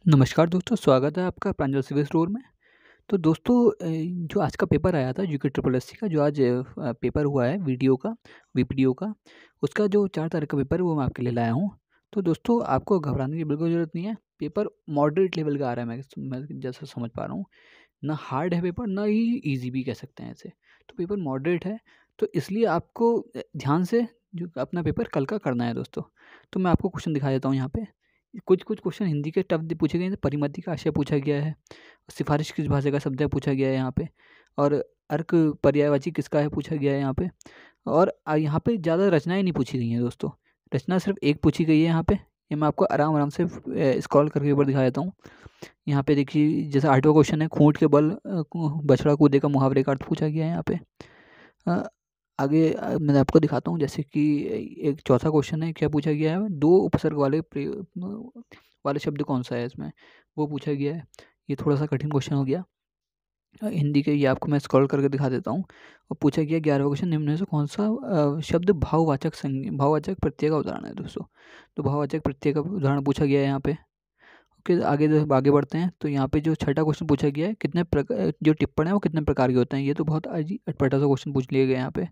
नमस्कार दोस्तों, स्वागत है आपका प्रांजल सिविल स्टोर में। तो दोस्तों जो आज का पेपर आया था जीके ट्रिपल एससी का, जो आज पेपर हुआ है वीडियो का, वीपीडीओ का, उसका जो 4 तारीख का पेपर है वो मैं आपके लिए लाया हूँ। तो दोस्तों आपको घबराने की बिल्कुल ज़रूरत नहीं है। पेपर मॉडरेट लेवल का आ रहा है, मैं जैसा समझ पा रहा हूँ। ना हार्ड है पेपर, ना ही ईज़ी भी कह सकते हैं ऐसे। तो पेपर मॉडरेट है, तो इसलिए आपको ध्यान से जो अपना पेपर कल का करना है दोस्तों। तो मैं आपको क्वेश्चन दिखा देता हूँ यहाँ पे। कुछ-कुछ क्वेश्चन हिंदी के टफ पूछे गए हैं, परिमति का आशय पूछा गया है, सिफ़ारिश किस भाषा का शब्द है पूछा गया है यहाँ पे, और अर्क पर्यायवाची किसका है पूछा गया है यहाँ पे। और यहाँ पे ज़्यादा रचनाएँ नहीं पूछी गई हैं दोस्तों, रचना सिर्फ़ एक पूछी गई है यहाँ पे। ये मैं आपको आराम-आराम से स्क्रॉल करके ऊपर दिखा देता हूँ। यहाँ पे देखिए, जैसे 8वां क्वेश्चन है, खूंट के बल बछड़ा कूदेगा, मुहावरे का अर्थ पूछा गया है यहाँ पे। अ, आगे मैं आपको दिखाता हूँ, जैसे कि एक चौथा क्वेश्चन है, क्या पूछा गया है, 2 उपसर्ग वाले शब्द कौन-सा है इसमें, वो पूछा गया है। ये थोड़ा-सा कठिन क्वेश्चन हो गया। हिंदी के, ये आपको मैं स्क्रॉल करके दिखा देता हूँ। और पूछा गया 11वां क्वेश्चन, निम्न में से कौन-सा शब्द भाववाचक प्रत्यय का उदाहरण है दोस्तों। तो भाववाचक प्रत्यय का उदाहरण पूछा गया है यहाँ पे। ओके, आगे बढ़ते हैं। तो यहाँ पे जो छठा क्वेश्चन पूछा गया है, जो टिप्पण है वो कितने प्रकार के होते हैं। ये तो बहुत अटपटा सा क्वेश्चन पूछ लिया गया है यहाँ पे।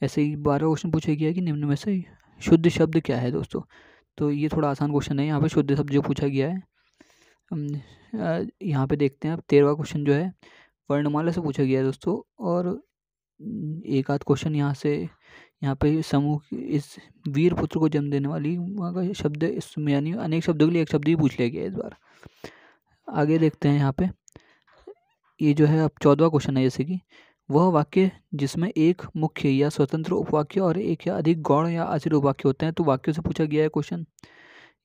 ऐसे ही 12वां क्वेश्चन पूछा गया है कि निम्न में से शुद्ध शब्द क्या है दोस्तों। तो ये थोड़ा आसान क्वेश्चन है, यहाँ पे शुद्ध शब्द जो पूछा गया है। यहाँ पे देखते हैं अब 13वां क्वेश्चन जो है, वर्णमाला से पूछा गया है दोस्तों। और एक आध क्वेश्चन यहाँ पे इस वीर पुत्र को जन्म देने वाली माँ का शब्द, इसमें यानी अनेक शब्दों के लिए एक शब्द ही पूछ लिया गया है इस बार। आगे देखते हैं यहाँ पे, ये जो है अब 14वां क्वेश्चन है, जैसे कि वह वाक्य जिसमें एक मुख्य या स्वतंत्र उपवाक्य और एक या अधिक गौण या आश्रित उपवाक्य होते हैं, तो वाक्यों से पूछा गया है क्वेश्चन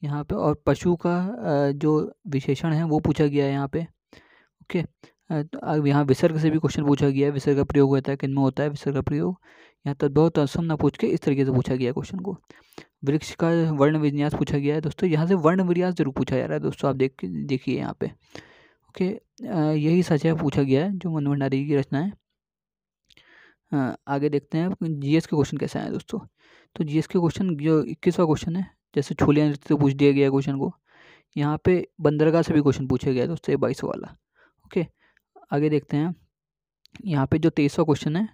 यहाँ पे। और पशु का जो विशेषण है वो पूछा गया है यहाँ पे। ओके, तो अब यहाँ विसर्ग से भी क्वेश्चन पूछा गया है, विसर्ग का प्रयोग होता है किन में होता है विसर्ग का प्रयोग। यहाँ तद्भव तत्सम ना पूछ के इस तरीके से पूछा गया है क्वेश्चन को। वृक्ष का वर्ण विन्यास पूछा गया है दोस्तों, यहाँ से वर्ण विन्यास जरूर पूछा जा रहा है दोस्तों, आप देखिए यहाँ पे। ओके, यही सच है, पूछा गया है जो मनु भंडारी की रचना है। आगे देखते हैं जीएस के क्वेश्चन कैसे आए दोस्तों। तो जीएस के क्वेश्चन जो 21वां क्वेश्चन है, जैसे छोलिया नृत्य से पूछ दिया गया क्वेश्चन को। यहाँ पे बंदरगाह से भी क्वेश्चन पूछा गया है दोस्तों, ये 22वां वाला। ओके, आगे देखते हैं। यहाँ पे जो 23वां क्वेश्चन है,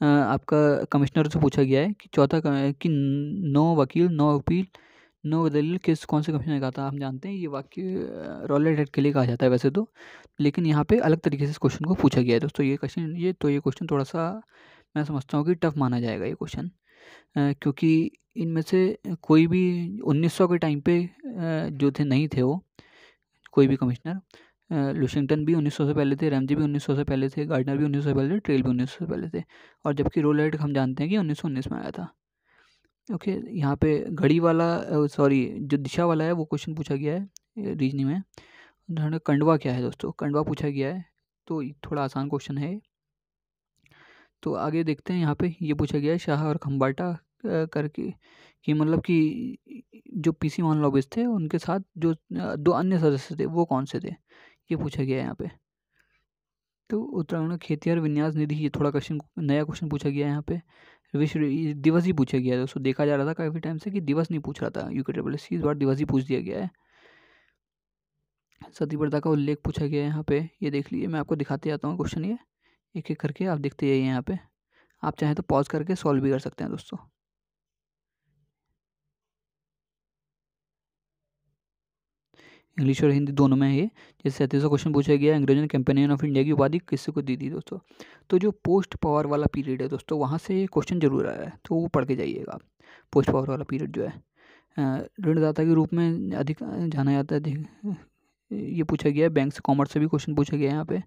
आपका कमिश्नर से पूछा गया है कि कि 9 वकील 9 अपील 9 दलील कौन से कमिश्नर ने कहा था। हम जानते हैं ये वाक्य रॉलेट एक्ट के लिए कहा जाता है वैसे तो, लेकिन यहाँ पे अलग तरीके से इस क्वेश्चन को पूछा गया है दोस्तों। ये क्वेश्चन थोड़ा सा मैं समझता हूँ कि टफ माना जाएगा ये क्वेश्चन, क्योंकि इनमें से कोई भी 1900 के टाइम पे जो थे नहीं थे वो, कोई भी कमिश्नर। लुशिंगटन भी 1900 से पहले थे, रैमजी भी 1900 से पहले थे, गार्डनर भी 1900 से पहले थे, ट्रेल भी 1900 से पहले थे। और जबकि रोलेट हम जानते हैं कि 1919 में आया था। ओके, यहाँ पे घड़ी वाला, सॉरी, जो दिशा वाला है वो क्वेश्चन पूछा गया है रीजनिंग में। उदाहरण कंडवा क्या है दोस्तों, कंडवा पूछा गया है, तो थोड़ा आसान क्वेश्चन है। तो आगे देखते हैं, यहाँ पे ये पूछा गया है शाह और खम्बाटा करके, कि मतलब कि जो पीसी मोहन लॉबिस थे उनके साथ जो 2 अन्य सदस्य थे वो कौन से थे, ये पूछा गया है यहाँ पे। तो उत्तराखंड खेती और विन्यास निधि, ये थोड़ा क्वेश्चन नया क्वेश्चन पूछा गया है यहाँ पे। विश्व दिवस ही पूछा गया है दोस्तों, देखा जा रहा था काफ़ी टाइम से कि दिवस नहीं पूछ रहा था यूके ट्रिपल एससी, इस बार दिवस ही पूछ दिया गया है। सती प्रथा का उल्लेख पूछा गया है यहाँ पे, ये देख लीजिए, मैं आपको दिखाते जाता हूँ क्वेश्चन, ये एक एक करके आप देखते जाइए यहाँ पे। आप चाहें तो पॉज करके सॉल्व भी कर सकते हैं दोस्तों। इंग्लिश और हिंदी दोनों में है ये। जैसे 37वां क्वेश्चन पूछा गया, अंग्रेजों ने कैंपेनियन ऑफ इंडिया की उपाधि किससे को दी थी दोस्तों। तो जो पोस्ट पावर वाला पीरियड है दोस्तों, वहाँ से ये क्वेश्चन जरूर आया है, तो वो पढ़ के जाइएगा आप। पोस्ट पावर वाला पीरियड जो है, ऋणदाता के रूप में अधिक जाना जाता है, ये पूछा गया है। बैंक से, कॉमर्स से भी क्वेश्चन पूछा गया है यहाँ पे।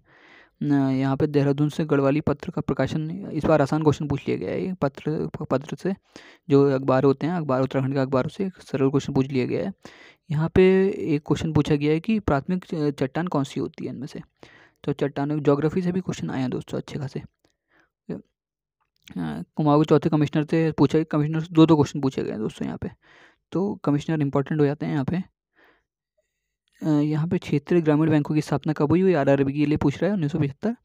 यहाँ पे देहरादून से गढ़वाली पत्र का प्रकाशन, इस बार आसान क्वेश्चन पूछ लिया गया है। ये पत्र से जो अखबार होते हैं, अखबार उत्तराखंड के अखबारों से एक सरल क्वेश्चन पूछ लिया गया है। यहाँ पे एक क्वेश्चन पूछा गया है कि प्राथमिक चट्टान कौन सी होती है इनमें से। तो चट्टानों, ज्योग्राफी से भी क्वेश्चन आए हैं दोस्तों अच्छे खासे। कुमाऊं के चौथे कमिश्नर से पूछा, कमिश्नर से 2 क्वेश्चन पूछे गए हैं दोस्तों यहाँ पे, तो कमिश्नर इंपॉर्टेंट हो जाते हैं यहाँ पे। यहाँ पे क्षेत्रीय ग्रामीण बैंकों की स्थापना कब हुई, आरआरबी के लिए पूछ रहा है, 1975।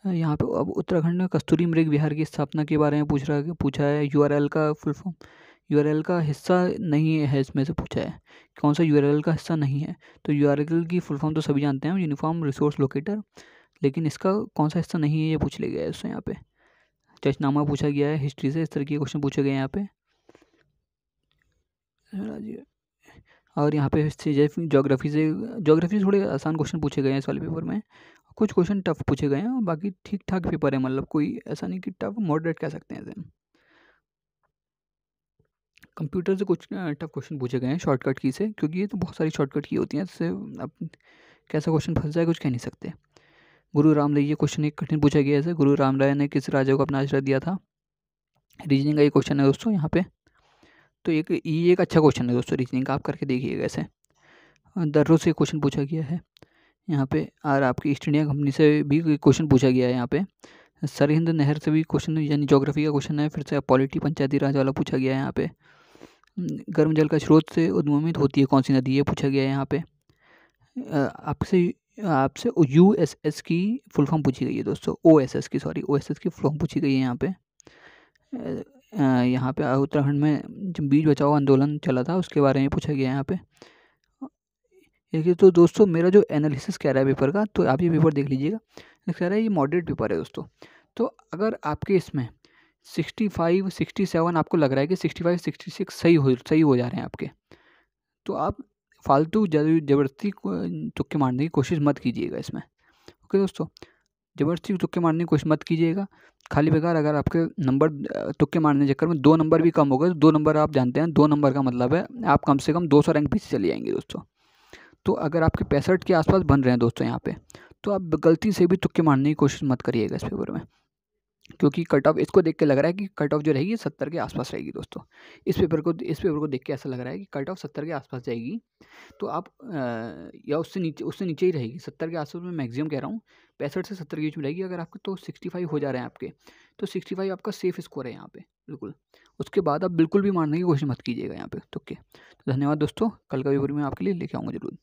यहाँ पे अब उत्तराखंड में कस्तूरी मृग विहार की स्थापना के बारे में पूछा है, यूआरएल का फुल फॉर्म, यूआरएल का हिस्सा नहीं है इसमें से पूछा है, कौन सा यूआरएल का हिस्सा नहीं है। तो यूआरएल की फुल फॉर्म तो सभी जानते हैं, यूनिफॉर्म रिसोर्स लोकेटर, लेकिन इसका कौन सा हिस्सा नहीं है ये पूछ लिया गया है उससे। यहाँ पे चशनामा पूछा गया है, हिस्ट्री से इस तरह के क्वेश्चन पूछे गए हैं यहाँ पे। और यहाँ पे ज्योग्राफी से थोड़े आसान क्वेश्चन पूछे गए हैं इस वाले पेपर में, कुछ क्वेश्चन टफ पूछे गए हैं और बाकी ठीक ठाक पेपर है, मतलब कोई ऐसा नहीं कि टफ, मॉडरेट कह सकते हैं ऐसे। कंप्यूटर से कुछ टफ क्वेश्चन पूछे गए हैं शॉर्टकट की से, क्योंकि ये तो बहुत सारी शॉर्टकट की होती हैं, इससे अब कैसा क्वेश्चन फंस जाए कुछ कह नहीं सकते। गुरु रामराय, ये क्वेश्चन एक कठिन पूछा गया है, गुरु रामराय ने किस राजा को अपना आश्रय दिया था। रीजनिंग का ये क्वेश्चन है दोस्तों यहाँ पे, तो ये एक अच्छा क्वेश्चन है दोस्तों रीजनिंग का, आप करके देखिएगा ऐसे। दर्रों से क्वेश्चन पूछा गया है यहाँ पे, और आपकी ईस्ट इंडिया कंपनी से भी क्वेश्चन पूछा गया है यहाँ पे। सरहिंद नहर से भी क्वेश्चन, यानी ज्योग्राफी का क्वेश्चन है, फिर से पॉलिटी पंचायती राज वाला पूछा गया है यहाँ पे। गर्म जल का स्रोत से उद्गमित होती है कौन सी नदी, ये पूछा गया है यहाँ पे। आपसे USS की फुल फॉर्म पूछी गई है दोस्तों, OSS की फुल फॉर्म पूछी गई है यहाँ पे। यहाँ पे उत्तराखंड में जब बीज बचाओ आंदोलन चला था उसके बारे में पूछा गया है यहाँ पे। देखिए तो दोस्तों मेरा जो एनालिसिस कह रहा है पेपर का, तो आप ये पेपर देख लीजिएगा, कह रहा है ये मॉडरेट पेपर है दोस्तों। तो अगर आपके इसमें 65 67 आपको लग रहा है कि 65 66 सही हो जा रहे हैं आपके, तो आप फालतू ज़बरदस्ती तुक्के मारने की कोशिश मत कीजिएगा इसमें। ओके दोस्तों, ज़बरदस्ती तुक्के मारने की कोशिश मत कीजिएगा, खाली बेकार। अगर आपके नंबर तुक्के मारने के चक्कर में 2 नंबर भी कम हो गए, तो 2 नंबर आप जानते हैं, 2 नंबर का मतलब है आप कम से कम 200 रैंक पीछे चले जाएंगे दोस्तों। तो अगर आपके 65 के आसपास बन रहे हैं दोस्तों यहाँ पे, तो आप गलती से भी तुक्के मारने की कोशिश मत करिएगा इस पेपर में, क्योंकि कट ऑफ इसको देख के लग रहा है कि कट ऑफ जो रहेगी 70 के आसपास रहेगी दोस्तों। इस पेपर को देख के ऐसा लग रहा है कि कट ऑफ 70 के आसपास जाएगी। तो आप या उससे नीचे ही रहेगी, 70 के आसपास मैं मैक्सिमम कह रहा हूँ, 65 से 70 के बीच में रहेगी। अगर आपके तो 65 हो जा रहे हैं आपके, तो 65 आपका सेफ स्कोर है यहाँ पे बिल्कुल। उसके बाद आप बिल्कुल भी मारने की कोशिश मत कीजिएगा यहाँ पे तुक्के। तो धन्यवाद दोस्तों, कल का पेपर मैं आपके लिए लेके आऊँगा जरूर।